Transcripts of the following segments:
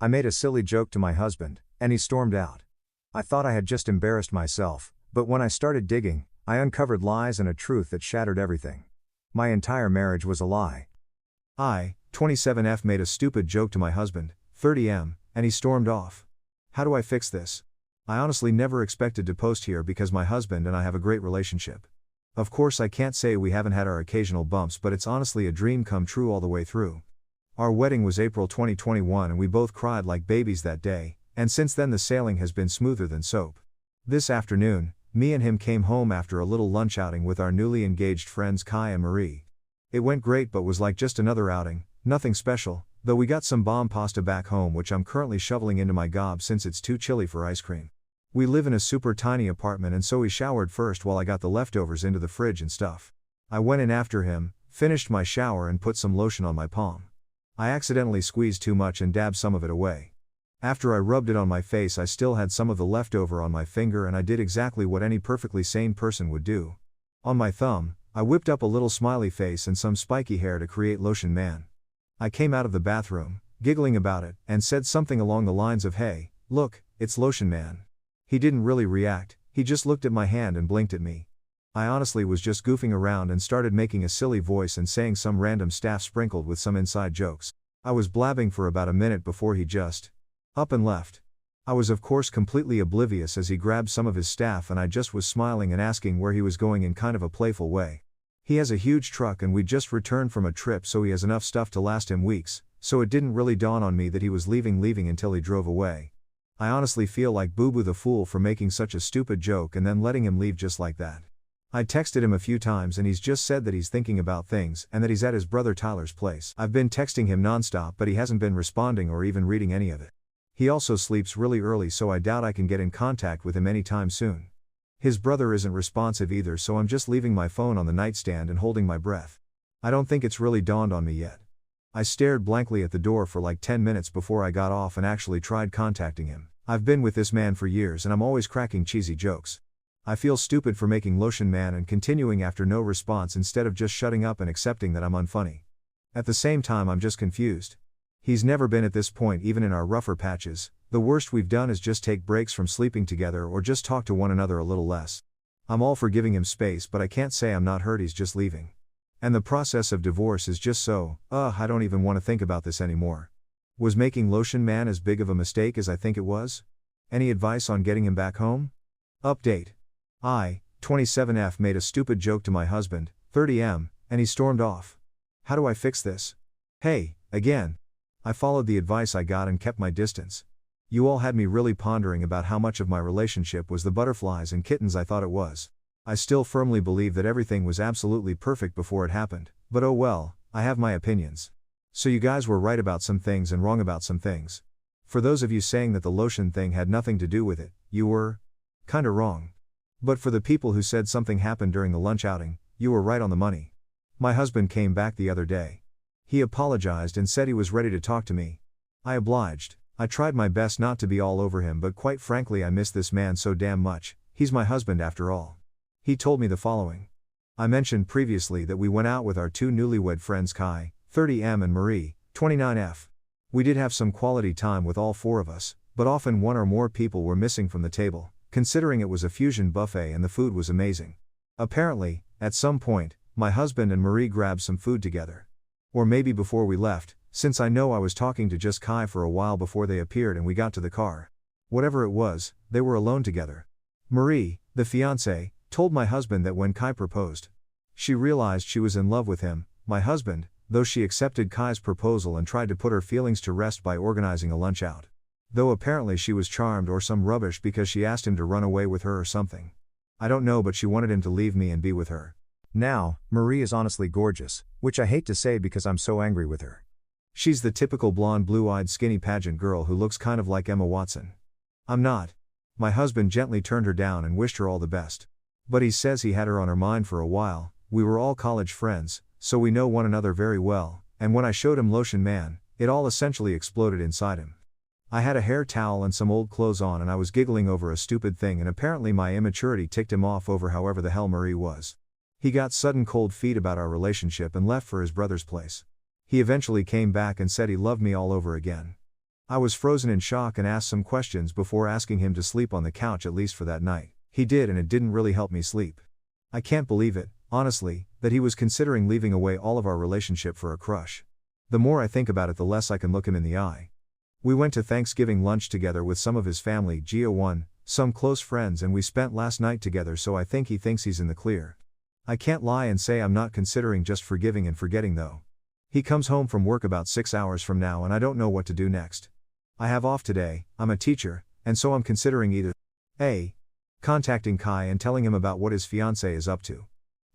I made a silly joke to my husband, and he stormed out. I thought I had just embarrassed myself, but when I started digging, I uncovered lies and a truth that shattered everything. My entire marriage was a lie. I, 27F, made a stupid joke to my husband, 30M, and he stormed off. How do I fix this? I honestly never expected to post here because my husband and I have a great relationship. Of course, I can't say we haven't had our occasional bumps, but it's honestly a dream come true all the way through. Our wedding was April 2021 and we both cried like babies that day, and since then the sailing has been smoother than soap. This afternoon, me and him came home after a little lunch outing with our newly engaged friends Kai and Marie. It went great but was like just another outing, nothing special, though we got some bomb pasta back home which I'm currently shoveling into my gob since it's too chilly for ice cream. We live in a super tiny apartment and so we showered first while I got the leftovers into the fridge and stuff. I went in after him, finished my shower and put some lotion on my palm. I accidentally squeezed too much and dabbed some of it away. After I rubbed it on my face I still had some of the leftover on my finger and I did exactly what any perfectly sane person would do. On my thumb, I whipped up a little smiley face and some spiky hair to create Lotion Man. I came out of the bathroom, giggling about it, and said something along the lines of, "Hey, look, it's Lotion Man." He didn't really react, he just looked at my hand and blinked at me. I honestly was just goofing around and started making a silly voice and saying some random stuff sprinkled with some inside jokes. I was blabbing for about a minute before he just up and left. I was of course completely oblivious as he grabbed some of his staff and I just was smiling and asking where he was going in kind of a playful way. He has a huge truck and we just returned from a trip so he has enough stuff to last him weeks, so it didn't really dawn on me that he was leaving until he drove away. I honestly feel like Boo Boo the fool for making such a stupid joke and then letting him leave just like that. I texted him a few times and he's just said that he's thinking about things and that he's at his brother Tyler's place. I've been texting him nonstop but he hasn't been responding or even reading any of it. He also sleeps really early so I doubt I can get in contact with him anytime soon. His brother isn't responsive either so I'm just leaving my phone on the nightstand and holding my breath. I don't think it's really dawned on me yet. I stared blankly at the door for like 10 minutes before I got off and actually tried contacting him. I've been with this man for years and I'm always cracking cheesy jokes. I feel stupid for making Lotion Man and continuing after no response instead of just shutting up and accepting that I'm unfunny. At the same time I'm just confused. He's never been at this point even in our rougher patches. The worst we've done is just take breaks from sleeping together or just talk to one another a little less. I'm all for giving him space but I can't say I'm not hurt he's just leaving. And the process of divorce is just so, I don't even want to think about this anymore. Was making Lotion Man as big of a mistake as I think it was? Any advice on getting him back home? Update. I, 27F, made a stupid joke to my husband, 30M, and he stormed off. How do I fix this? Hey, again. I followed the advice I got and kept my distance. You all had me really pondering about how much of my relationship was the butterflies and kittens I thought it was. I still firmly believe that everything was absolutely perfect before it happened, but oh well, I have my opinions. So you guys were right about some things and wrong about some things. For those of you saying that the lotion thing had nothing to do with it, you were kinda wrong. But for the people who said something happened during the lunch outing, you were right on the money. My husband came back the other day. He apologized and said he was ready to talk to me. I obliged. I tried my best not to be all over him but quite frankly I miss this man so damn much, he's my husband after all. He told me the following. I mentioned previously that we went out with our two newlywed friends Kai, 30M and Marie, 29F. We did have some quality time with all four of us, but often one or more people were missing from the table, considering it was a fusion buffet and the food was amazing. Apparently, at some point, my husband and Marie grabbed some food together. Or maybe before we left, since I know I was talking to just Kai for a while before they appeared and we got to the car. Whatever it was, they were alone together. Marie, the fiancée, told my husband that when Kai proposed, she realized she was in love with him, my husband, though she accepted Kai's proposal and tried to put her feelings to rest by organizing a lunch out. Though apparently she was charmed or some rubbish because she asked him to run away with her or something. I don't know but she wanted him to leave me and be with her. Now, Marie is honestly gorgeous, which I hate to say because I'm so angry with her. She's the typical blonde blue-eyed skinny pageant girl who looks kind of like Emma Watson. I'm not. My husband gently turned her down and wished her all the best. But he says he had her on her mind for a while. We were all college friends, so we know one another very well, and when I showed him Lotion Man, it all essentially exploded inside him. I had a hair towel and some old clothes on and I was giggling over a stupid thing and apparently my immaturity ticked him off over however the hell Marie was. He got sudden cold feet about our relationship and left for his brother's place. He eventually came back and said he loved me all over again. I was frozen in shock and asked some questions before asking him to sleep on the couch at least for that night. He did, and it didn't really help me sleep. I can't believe it, honestly, that he was considering leaving away all of our relationship for a crush. The more I think about it, the less I can look him in the eye. We went to Thanksgiving lunch together with some of his family, Geo1, some close friends, and we spent last night together, so I think he thinks he's in the clear. I can't lie and say I'm not considering just forgiving and forgetting though. He comes home from work about 6 hours from now and I don't know what to do next. I have off today, I'm a teacher, and so I'm considering either A. Contacting Kai and telling him about what his fiancée is up to.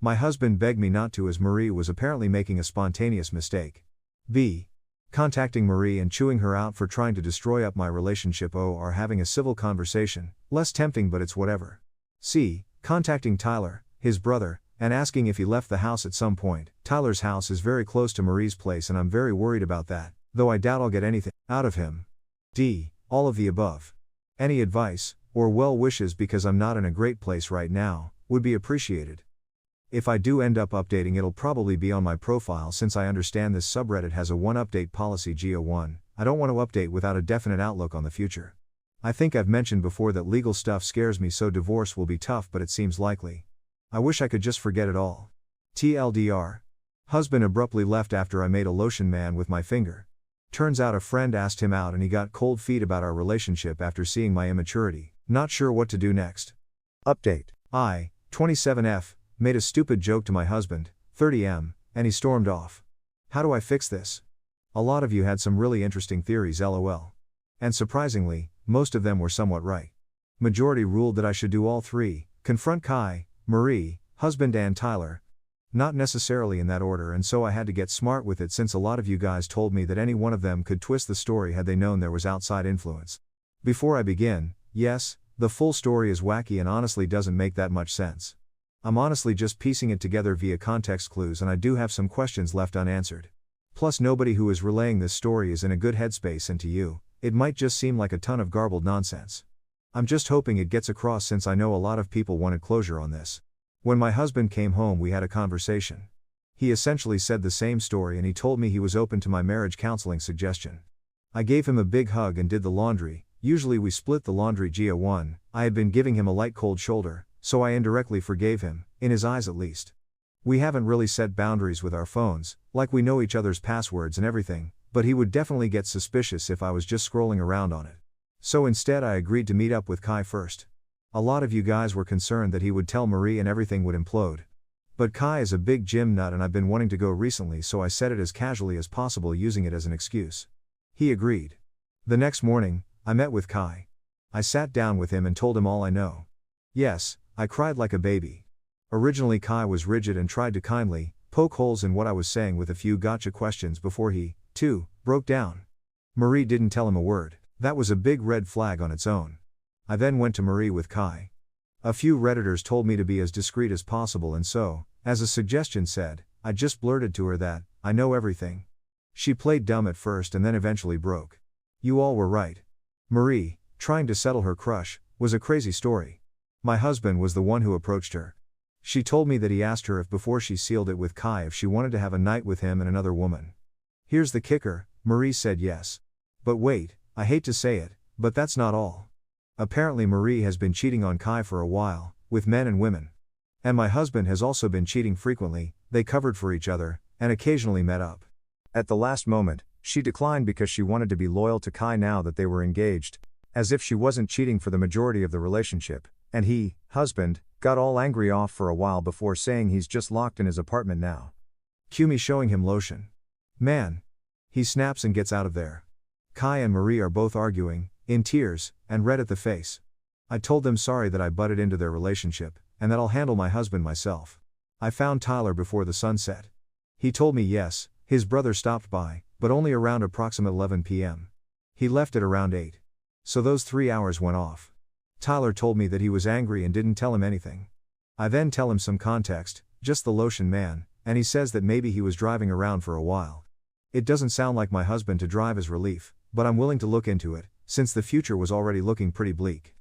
My husband begged me not to as Marie was apparently making a spontaneous mistake. B. Contacting Marie and chewing her out for trying to destroy up my relationship or having a civil conversation, less tempting but it's whatever. C. Contacting Tyler, his brother, and asking if he left the house at some point. Tyler's house is very close to Marie's place and I'm very worried about that, though I doubt I'll get anything out of him. D. All of the above. Any advice, or well wishes because I'm not in a great place right now, would be appreciated. If I do end up updating, it'll probably be on my profile since I understand this subreddit has a one update policy Geo1. I don't want to update without a definite outlook on the future. I think I've mentioned before that legal stuff scares me, so divorce will be tough, but it seems likely. I wish I could just forget it all. TLDR. Husband abruptly left after I made a lotion man with my finger. Turns out a friend asked him out and he got cold feet about our relationship after seeing my immaturity. Not sure what to do next. Update. I, 27F, made a stupid joke to my husband, 30M, and he stormed off. How do I fix this? A lot of you had some really interesting theories, lol. And surprisingly, most of them were somewhat right. Majority ruled that I should do all three: confront Kai, Marie, husband and Tyler. Not necessarily in that order, and so I had to get smart with it since a lot of you guys told me that any one of them could twist the story had they known there was outside influence. Before I begin, yes, the full story is wacky and honestly doesn't make that much sense. I'm honestly just piecing it together via context clues, and I do have some questions left unanswered. Plus nobody who is relaying this story is in a good headspace, and to you, it might just seem like a ton of garbled nonsense. I'm just hoping it gets across since I know a lot of people wanted closure on this. When my husband came home we had a conversation. He essentially said the same story and he told me he was open to my marriage counseling suggestion. I gave him a big hug and did the laundry. Usually we split the laundry Geo1. I had been giving him a light cold shoulder, so I indirectly forgave him, in his eyes at least. We haven't really set boundaries with our phones, like we know each other's passwords and everything, but he would definitely get suspicious if I was just scrolling around on it. So instead I agreed to meet up with Kai first. A lot of you guys were concerned that he would tell Marie and everything would implode. But Kai is a big gym nut and I've been wanting to go recently, so I said it as casually as possible, using it as an excuse. He agreed. The next morning, I met with Kai. I sat down with him and told him all I know. Yes, I cried like a baby. Originally Kai was rigid and tried to kindly poke holes in what I was saying with a few gotcha questions before he, too, broke down. Marie didn't tell him a word. That was a big red flag on its own. I then went to Marie with Kai. A few Redditors told me to be as discreet as possible, and so, as a suggestion said, I just blurted to her that, I know everything. She played dumb at first and then eventually broke. You all were right. Marie, trying to settle her crush, was a crazy story. My husband was the one who approached her. She told me that he asked her if before she sealed it with Kai if she wanted to have a night with him and another woman. Here's the kicker, Marie said yes. But wait, I hate to say it, but that's not all. Apparently Marie has been cheating on Kai for a while, with men and women. And my husband has also been cheating frequently. They covered for each other, and occasionally met up. At the last moment, she declined because she wanted to be loyal to Kai now that they were engaged, as if she wasn't cheating for the majority of the relationship, and he, husband, got all angry off for a while before saying he's just locked in his apartment now. Cue me showing him lotion. Man. He snaps and gets out of there. Kai and Marie are both arguing, in tears, and red at the face. I told them sorry that I butted into their relationship, and that I'll handle my husband myself. I found Tyler before the sun set. He told me yes, his brother stopped by, but only around approximate 11 p.m. He left at around 8. So those 3 hours went off. Tyler told me that he was angry and didn't tell him anything. I then tell him some context, just the lotion man, and he says that maybe he was driving around for a while. It doesn't sound like my husband to drive as relief, but I'm willing to look into it, since the future was already looking pretty bleak.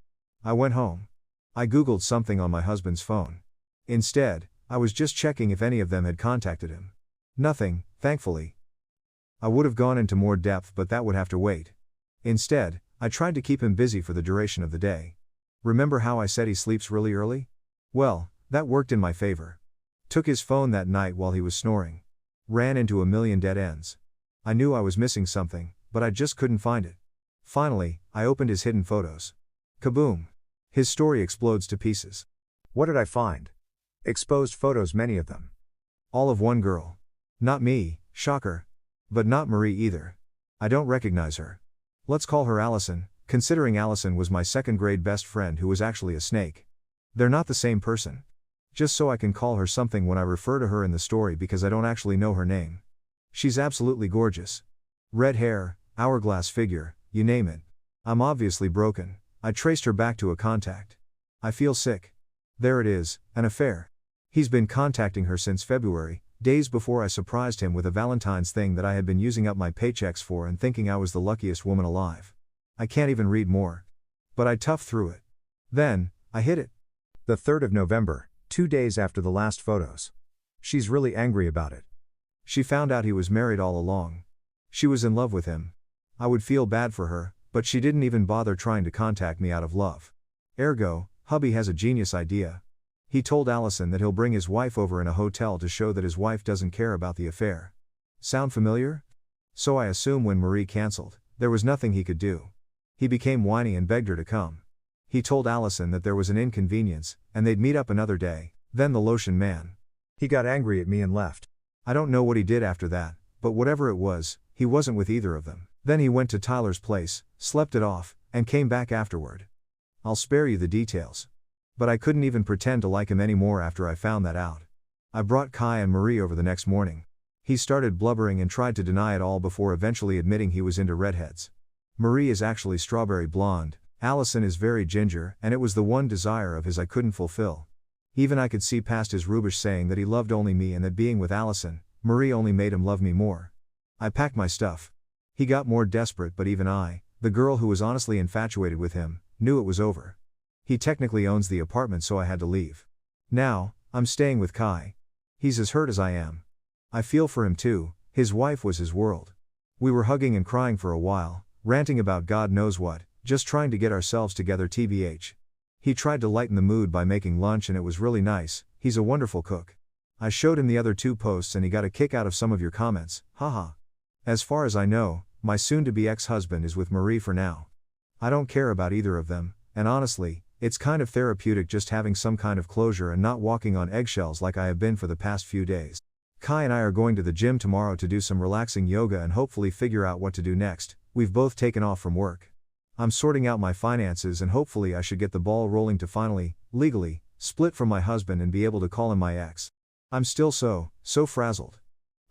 I went home. I googled something on my husband's phone. Instead, I was just checking if any of them had contacted him. Nothing, thankfully. I would have gone into more depth, but that would have to wait. Instead, I tried to keep him busy for the duration of the day. Remember how I said he sleeps really early? Well, that worked in my favor. Took his phone that night while he was snoring. Ran into a million dead ends. I knew I was missing something, but I just couldn't find it. Finally, I opened his hidden photos. Kaboom! His story explodes to pieces. What did I find? Exposed photos, many of them. All of one girl. Not me, shocker. But not Marie either. I don't recognize her. Let's call her Allison, considering Allison was my second grade best friend who was actually a snake. They're not the same person. Just so I can call her something when I refer to her in the story because I don't actually know her name. She's absolutely gorgeous. Red hair, hourglass figure, you name it. I'm obviously broken. I traced her back to a contact. I feel sick. There it is, an affair. He's been contacting her since February, days before I surprised him with a Valentine's thing that I had been using up my paychecks for and thinking I was the luckiest woman alive. I can't even read more. But I toughed through it. Then, I hit it. The 3rd of November, 2 days after the last photos. She's really angry about it. She found out he was married all along. She was in love with him. I would feel bad for her, but she didn't even bother trying to contact me out of love. Ergo, hubby has a genius idea. He told Allison that he'll bring his wife over in a hotel to show that his wife doesn't care about the affair. Sound familiar? So I assume when Marie canceled, there was nothing he could do. He became whiny and begged her to come. He told Allison that there was an inconvenience, and they'd meet up another day, then the lotion man. He got angry at me and left. I don't know what he did after that, but whatever it was, he wasn't with either of them. Then he went to Tyler's place, slept it off, and came back afterward. I'll spare you the details. But I couldn't even pretend to like him anymore after I found that out. I brought Kai and Marie over the next morning. He started blubbering and tried to deny it all before eventually admitting he was into redheads. Marie is actually strawberry blonde, Allison is very ginger, and it was the one desire of his I couldn't fulfill. Even I could see past his rubbish saying that he loved only me and that being with Allison, Marie only made him love me more. I packed my stuff. He got more desperate, but even I, the girl who was honestly infatuated with him, knew it was over. He technically owns the apartment, so I had to leave. Now, I'm staying with Kai. He's as hurt as I am. I feel for him too, his wife was his world. We were hugging and crying for a while, ranting about God knows what, just trying to get ourselves together tbh. He tried to lighten the mood by making lunch and it was really nice, he's a wonderful cook. I showed him the other 2 posts and he got a kick out of some of your comments, haha. As far as I know, my soon-to-be ex-husband is with Marie for now. I don't care about either of them, and honestly, it's kind of therapeutic just having some kind of closure and not walking on eggshells like I have been for the past few days. Kai and I are going to the gym tomorrow to do some relaxing yoga and hopefully figure out what to do next. We've both taken off from work. I'm sorting out my finances and hopefully I should get the ball rolling to finally, legally, split from my husband and be able to call him my ex. I'm still so frazzled.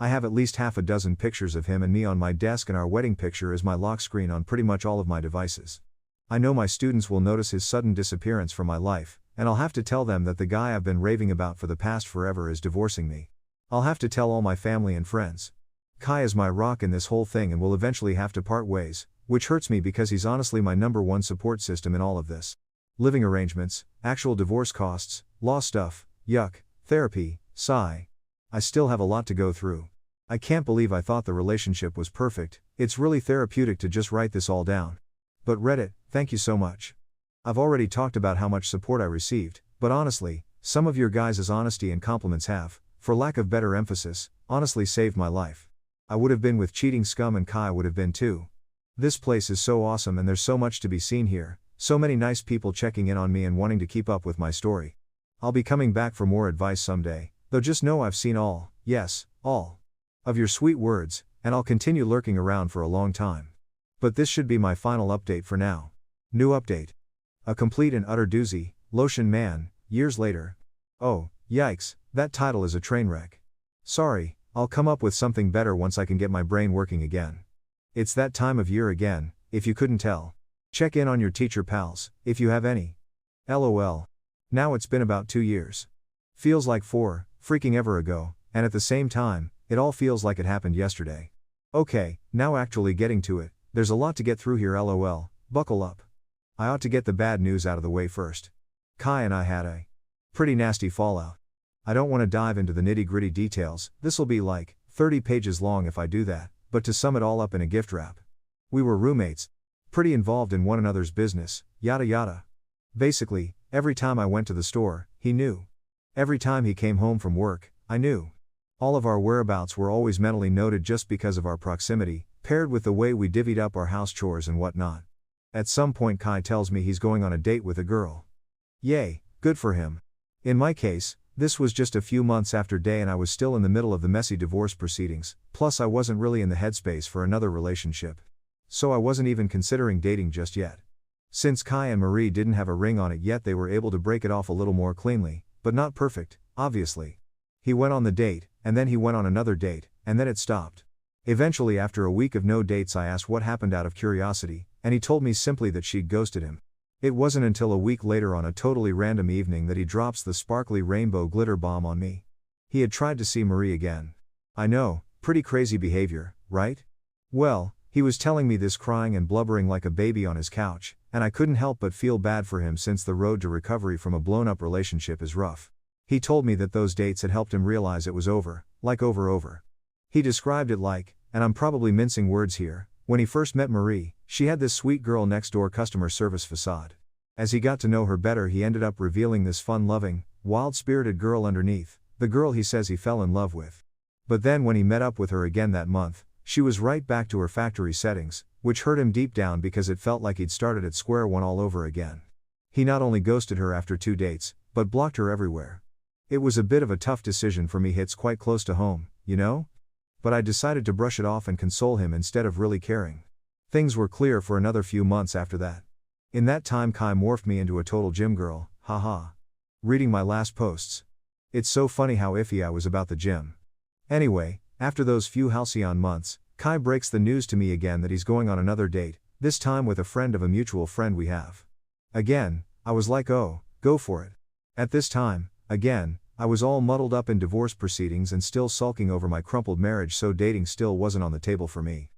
I have at least half a dozen pictures of him and me on my desk and our wedding picture is my lock screen on pretty much all of my devices. I know my students will notice his sudden disappearance from my life, and I'll have to tell them that the guy I've been raving about for the past forever is divorcing me. I'll have to tell all my family and friends. Kai is my rock in this whole thing and will eventually have to part ways, which hurts me because he's honestly my #1 support system in all of this. Living arrangements, actual divorce costs, law stuff, yuck, therapy, sigh. I still have a lot to go through. I can't believe I thought the relationship was perfect. It's really therapeutic to just write this all down. But Reddit, thank you so much. I've already talked about how much support I received, but honestly, some of your guys' honesty and compliments have, for lack of better emphasis, honestly saved my life. I would have been with cheating scum and Kai would have been too. This place is so awesome and there's so much to be seen here, so many nice people checking in on me and wanting to keep up with my story. I'll be coming back for more advice someday, though just know I've seen all, yes, all, of your sweet words, and I'll continue lurking around for a long time. But this should be my final update for now. New update. A complete and utter doozy, Lotion Man, years later. Oh, yikes, that title is a train wreck. Sorry, I'll come up with something better once I can get my brain working again. It's that time of year again, if you couldn't tell. Check in on your teacher pals, if you have any. LOL. Now it's been about 2 years. Feels like 4, freaking ever ago, and at the same time, it all feels like it happened yesterday. Okay, now actually getting to it, there's a lot to get through here LOL, buckle up. I ought to get the bad news out of the way first. Kai and I had a pretty nasty fallout. I don't want to dive into the nitty-gritty details, this'll be like 30 pages long if I do that, but to sum it all up in a gift wrap. We were roommates. pretty involved in one another's business, yada yada. Basically, every time I went to the store, he knew. Every time he came home from work, I knew. All of our whereabouts were always mentally noted just because of our proximity, paired with the way we divvied up our house chores and whatnot. At some point Kai tells me he's going on a date with a girl. Yay, good for him. In my case, this was just a few months after Day and I was still in the middle of the messy divorce proceedings, plus I wasn't really in the headspace for another relationship. So I wasn't even considering dating just yet. Since Kai and Marie didn't have a ring on it yet, they were able to break it off a little more cleanly, but not perfect, obviously. He went on the date, and then he went on another date, and then it stopped. Eventually, after a week of no dates, I asked what happened out of curiosity, and he told me simply that she'd ghosted him. It wasn't until a week later on a totally random evening that he drops the sparkly rainbow glitter bomb on me. He had tried to see Marie again. I know, pretty crazy behavior, right? Well, he was telling me this crying and blubbering like a baby on his couch, and I couldn't help but feel bad for him since the road to recovery from a blown-up relationship is rough. He told me that those dates had helped him realize it was over, like over. He described it like, and I'm probably mincing words here, when he first met Marie, she had this sweet girl next door customer service facade. As he got to know her better, he ended up revealing this fun-loving, wild-spirited girl underneath, the girl he says he fell in love with. But then when he met up with her again that month, she was right back to her factory settings, which hurt him deep down because it felt like he'd started at square one all over again. He not only ghosted her after 2 dates, but blocked her everywhere. It was a bit of a tough decision for me, hits quite close to home, you know? But I decided to brush it off and console him instead of really caring. Things were clear for another few months after that. In that time Kai morphed me into a total gym girl, haha. Reading my last posts. It's so funny how iffy I was about the gym. Anyway, after those few halcyon months, Kai breaks the news to me again that he's going on another date, this time with a friend of a mutual friend we have. Again, I was like, oh, go for it. At this time, again, I was all muddled up in divorce proceedings and still sulking over my crumpled marriage, so dating still wasn't on the table for me.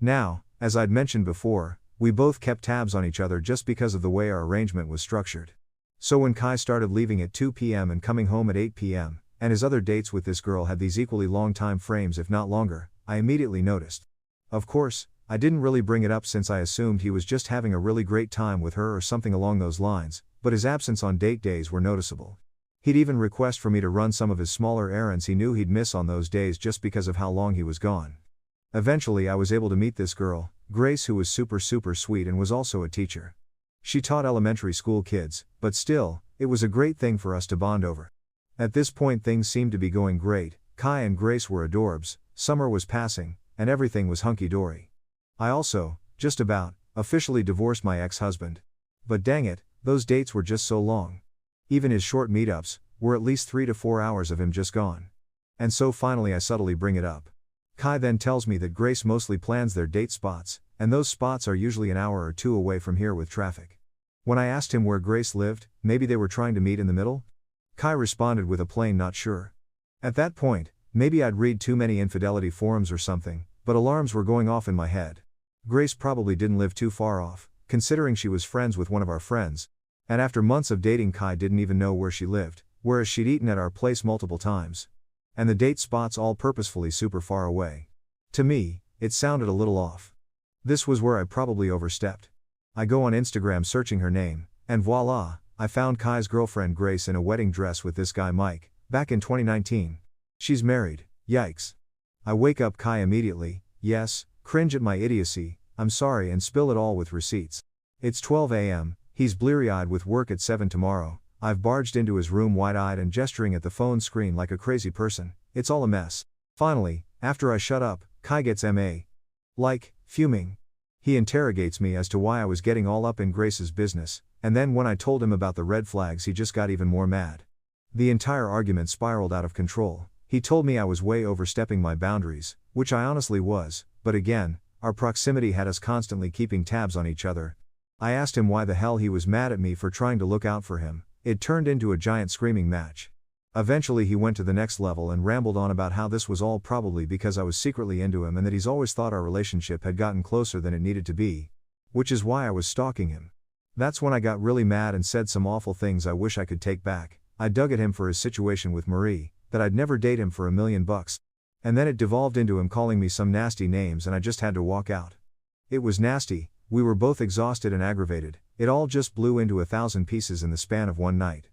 Now, as I'd mentioned before, we both kept tabs on each other just because of the way our arrangement was structured. So when Kai started leaving at 2 p.m. and coming home at 8 p.m., and his other dates with this girl had these equally long time frames if not longer, I immediately noticed. Of course, I didn't really bring it up since I assumed he was just having a really great time with her or something along those lines, but his absence on date days were noticeable. He'd even request for me to run some of his smaller errands he knew he'd miss on those days just because of how long he was gone. Eventually I was able to meet this girl, Grace, who was super sweet and was also a teacher. She taught elementary school kids, but still, it was a great thing for us to bond over. At this point things seemed to be going great, Kai and Grace were adorbs, summer was passing, and everything was hunky-dory. I also, just about, officially divorced my ex-husband. But dang it, those dates were just so long. Even his short meetups were at least 3 to 4 hours of him just gone. And so finally I subtly bring it up. Kai then tells me that Grace mostly plans their date spots, and those spots are usually an hour or 2 away from here with traffic. When I asked him where Grace lived, maybe they were trying to meet in the middle? Kai responded with a plain not sure. At that point, maybe I'd read too many infidelity forums or something, but alarms were going off in my head. Grace probably didn't live too far off, considering she was friends with one of our friends, and after months of dating Kai didn't even know where she lived, whereas she'd eaten at our place multiple times. And the date spots all purposefully super far away. To me, it sounded a little off. This was where I probably overstepped. I go on Instagram searching her name, and voila, I found Kai's girlfriend Grace in a wedding dress with this guy Mike, back in 2019. She's married, yikes. I wake up Kai immediately, yes, cringe at my idiocy, I'm sorry, and spill it all with receipts. It's 12 a.m., he's bleary-eyed with work at 7 tomorrow, I've barged into his room wide-eyed and gesturing at the phone screen like a crazy person, it's all a mess. Finally, after I shut up, Kai gets like, fuming. He interrogates me as to why I was getting all up in Grace's business, and then when I told him about the red flags he just got even more mad. The entire argument spiraled out of control. He told me I was way overstepping my boundaries, which I honestly was, but again, our proximity had us constantly keeping tabs on each other. I asked him why the hell he was mad at me for trying to look out for him. It turned into a giant screaming match. Eventually he went to the next level and rambled on about how this was all probably because I was secretly into him and that he's always thought our relationship had gotten closer than it needed to be. Which is why I was stalking him. That's when I got really mad and said some awful things I wish I could take back. I dug at him for his situation with Marie, that I'd never date him for $1 million. And then it devolved into him calling me some nasty names and I just had to walk out. It was nasty, we were both exhausted and aggravated. It all just blew into 1,000 pieces in the span of one night.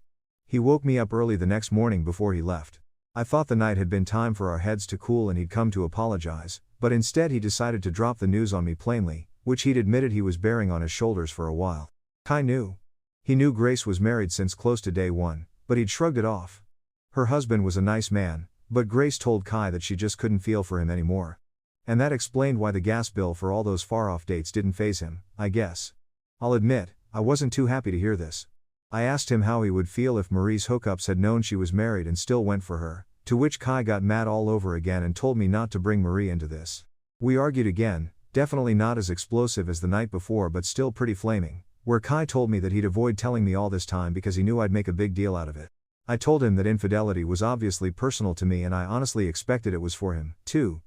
He woke me up early the next morning before he left. I thought the night had been time for our heads to cool and he'd come to apologize, but instead he decided to drop the news on me plainly, which he'd admitted he was bearing on his shoulders for a while. Kai knew. He knew Grace was married since close to day one, but he'd shrugged it off. Her husband was a nice man, but Grace told Kai that she just couldn't feel for him anymore. And that explained why the gas bill for all those far-off dates didn't faze him, I guess. I'll admit, I wasn't too happy to hear this. I asked him how he would feel if Marie's hookups had known she was married and still went for her, to which Kai got mad all over again and told me not to bring Marie into this. We argued again, definitely not as explosive as the night before but still pretty flaming, where Kai told me that he'd avoid telling me all this time because he knew I'd make a big deal out of it. I told him that infidelity was obviously personal to me and I honestly expected it was for him, too.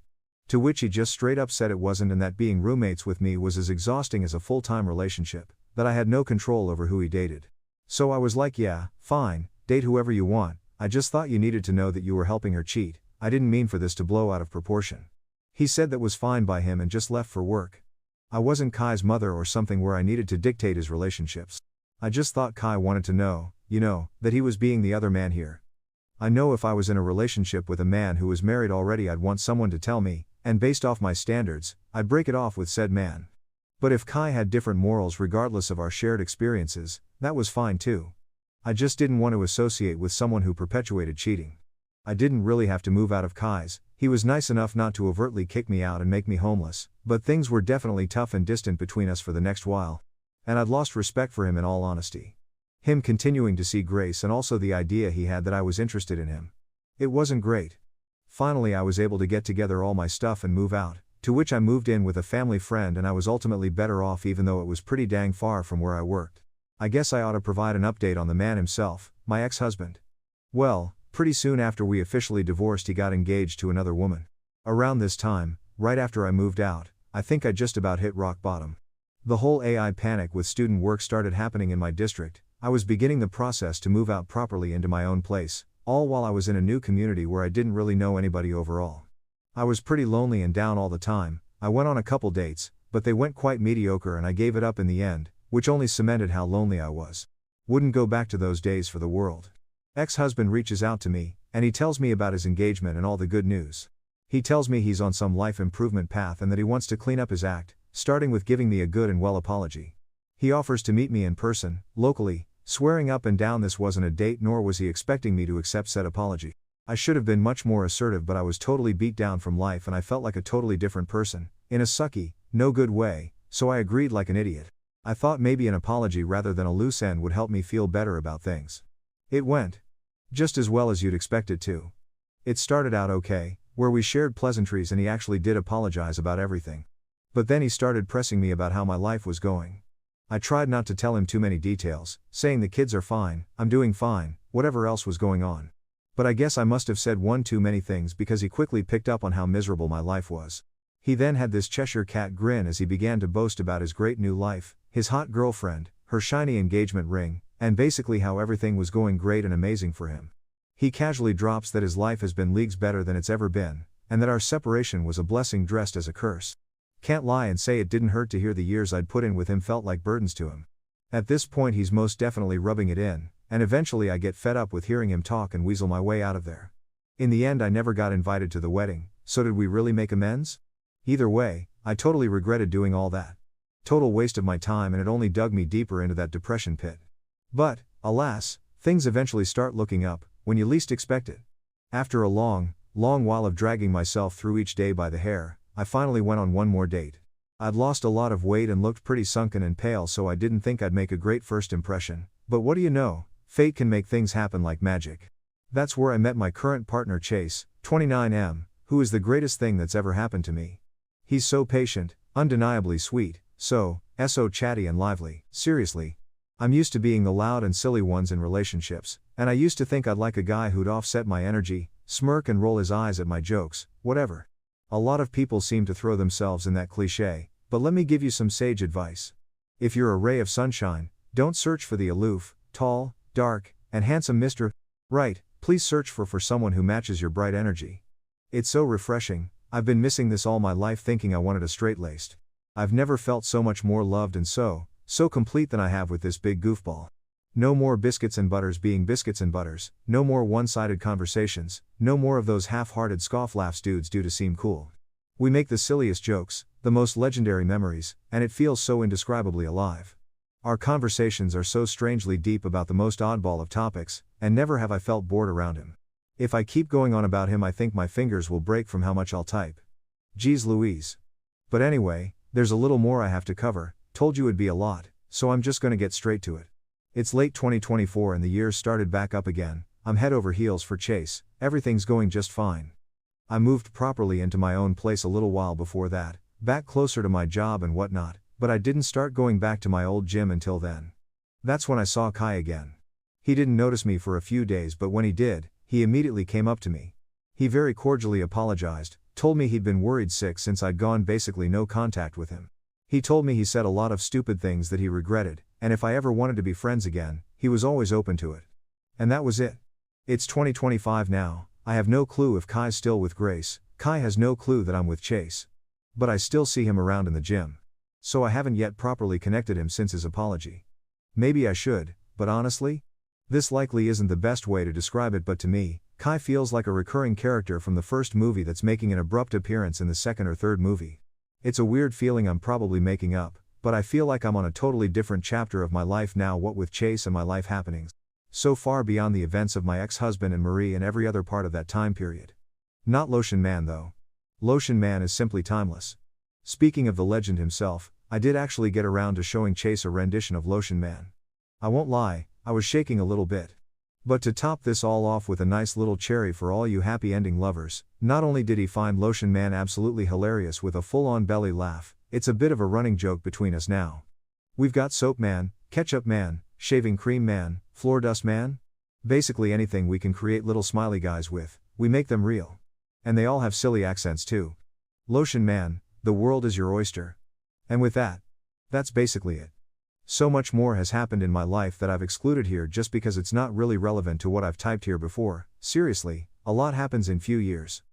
To which he just straight up said it wasn't and that being roommates with me was as exhausting as a full-time relationship, that I had no control over who he dated. So I was like, yeah, fine, date whoever you want, I just thought you needed to know that you were helping her cheat, I didn't mean for this to blow out of proportion. He said that was fine by him and just left for work. I wasn't Kai's mother or something where I needed to dictate his relationships. I just thought Kai wanted to know, that he was being the other man here. I know if I was in a relationship with a man who was married already I'd want someone to tell me, and based off my standards, I'd break it off with said man. But if Kai had different morals regardless of our shared experiences, that was fine too. I just didn't want to associate with someone who perpetuated cheating. I didn't really have to move out of Kai's, he was nice enough not to overtly kick me out and make me homeless, but things were definitely tough and distant between us for the next while. And I'd lost respect for him in all honesty. Him continuing to see Grace and also the idea he had that I was interested in him. It wasn't great. Finally I was able to get together all my stuff and move out, to which I moved in with a family friend and I was ultimately better off even though it was pretty dang far from where I worked. I guess I ought to provide an update on the man himself, my ex-husband. Well, pretty soon after we officially divorced he got engaged to another woman. Around this time, right after I moved out, I think I just about hit rock bottom. The whole AI panic with student work started happening in my district. I was beginning the process to move out properly into my own place, all while I was in a new community where I didn't really know anybody overall. I was pretty lonely and down all the time. I went on a couple dates, but they went quite mediocre and I gave it up in the end, which only cemented how lonely I was. Wouldn't go back to those days for the world. Ex-husband reaches out to me, and he tells me about his engagement and all the good news. He tells me he's on some life improvement path and that he wants to clean up his act, starting with giving me a good and well apology. He offers to meet me in person, locally, swearing up and down this wasn't a date nor was he expecting me to accept said apology. I should have been much more assertive but I was totally beat down from life and I felt like a totally different person, in a sucky, no good way, so I agreed like an idiot. I thought maybe an apology rather than a loose end would help me feel better about things. It went just as well as you'd expect it to. It started out okay, where we shared pleasantries and he actually did apologize about everything. But then he started pressing me about how my life was going. I tried not to tell him too many details, saying the kids are fine, I'm doing fine, whatever else was going on. But I guess I must have said one too many things because he quickly picked up on how miserable my life was. He then had this Cheshire cat grin as he began to boast about his great new life, his hot girlfriend, her shiny engagement ring, and basically how everything was going great and amazing for him. He casually drops that his life has been leagues better than it's ever been, and that our separation was a blessing dressed as a curse. Can't lie and say it didn't hurt to hear the years I'd put in with him felt like burdens to him. At this point he's most definitely rubbing it in, and eventually I get fed up with hearing him talk and weasel my way out of there. In the end I never got invited to the wedding, so did we really make amends? Either way, I totally regretted doing all that. Total waste of my time and it only dug me deeper into that depression pit. But, alas, things eventually start looking up, when you least expect it. After a long while of dragging myself through each day by the hair, I finally went on one more date. I'd lost a lot of weight and looked pretty sunken and pale so I didn't think I'd make a great first impression, but what do you know, fate can make things happen like magic. That's where I met my current partner Chase, 29M, who is the greatest thing that's ever happened to me. He's so patient, undeniably sweet, so chatty and lively. Seriously. I'm used to being the loud and silly ones in relationships, and I used to think I'd like a guy who'd offset my energy, smirk and roll his eyes at my jokes, whatever. A lot of people seem to throw themselves in that cliché, but let me give you some sage advice. If you're a ray of sunshine, don't search for the aloof, tall, dark, and handsome Mr. Right, please search for someone who matches your bright energy. It's so refreshing. I've been missing this all my life thinking I wanted a straight-laced, I've never felt so much more loved and so complete than I have with this big goofball. No more biscuits and butters being biscuits and butters, no more one-sided conversations, no more of those half-hearted scoff laughs dudes do to seem cool. We make the silliest jokes, the most legendary memories, and it feels so indescribably alive. Our conversations are so strangely deep about the most oddball of topics, and never have I felt bored around him. If I keep going on about him, I think my fingers will break from how much I'll type. Geez Louise. But anyway, there's a little more I have to cover. Told you it'd be a lot, so I'm just gonna get straight to it. It's late 2024 and the year's started back up again. I'm head over heels for Chase, everything's going just fine. I moved properly into my own place a little while before that, back closer to my job and whatnot, but I didn't start going back to my old gym until then. That's when I saw Kai again. He didn't notice me for a few days, but when he did, he immediately came up to me. He very cordially apologized, told me he'd been worried sick since I'd gone basically no contact with him. He told me he said a lot of stupid things that he regretted, and if I ever wanted to be friends again, he was always open to it. And that was it. It's 2025 now, I have no clue if Kai's still with Grace, Kai has no clue that I'm with Chase. But I still see him around in the gym. So I haven't yet properly connected him since his apology. Maybe I should, but honestly? This likely isn't the best way to describe it, but to me, Kai feels like a recurring character from the first movie that's making an abrupt appearance in the second or third movie. It's a weird feeling I'm probably making up, but I feel like I'm on a totally different chapter of my life now, what with Chase and my life happenings so far beyond the events of my ex-husband and Marie and every other part of that time period. Not Lotion Man though. Lotion Man is simply timeless. Speaking of the legend himself, I did actually get around to showing Chase a rendition of Lotion Man. I won't lie, I was shaking a little bit. But to top this all off with a nice little cherry for all you happy ending lovers, not only did he find Lotion Man absolutely hilarious with a full-on belly laugh, it's a bit of a running joke between us now. We've got Soap Man, Ketchup Man, Shaving Cream Man, Floor Dust Man? Basically anything we can create little smiley guys with, we make them real. And they all have silly accents too. Lotion Man, the world is your oyster. And with that, that's basically it. So much more has happened in my life that I've excluded here just because it's not really relevant to what I've typed here before. Seriously, a lot happens in few years.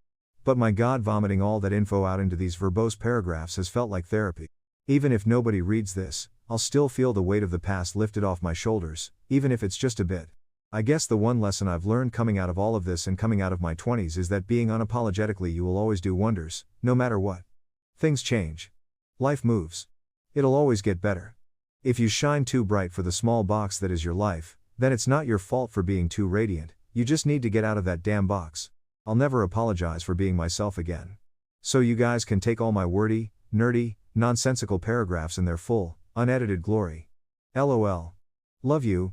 But my God, vomiting all that info out into these verbose paragraphs has felt like therapy. Even if nobody reads this, I'll still feel the weight of the past lifted off my shoulders, even if it's just a bit. I guess the one lesson I've learned coming out of all of this and coming out of my 20s is that being unapologetically you will always do wonders, no matter what. Things change. Life moves. It'll always get better. If you shine too bright for the small box that is your life, then it's not your fault for being too radiant, you just need to get out of that damn box. I'll never apologize for being myself again. So you guys can take all my wordy, nerdy, nonsensical paragraphs in their full, unedited glory. LOL. Love you,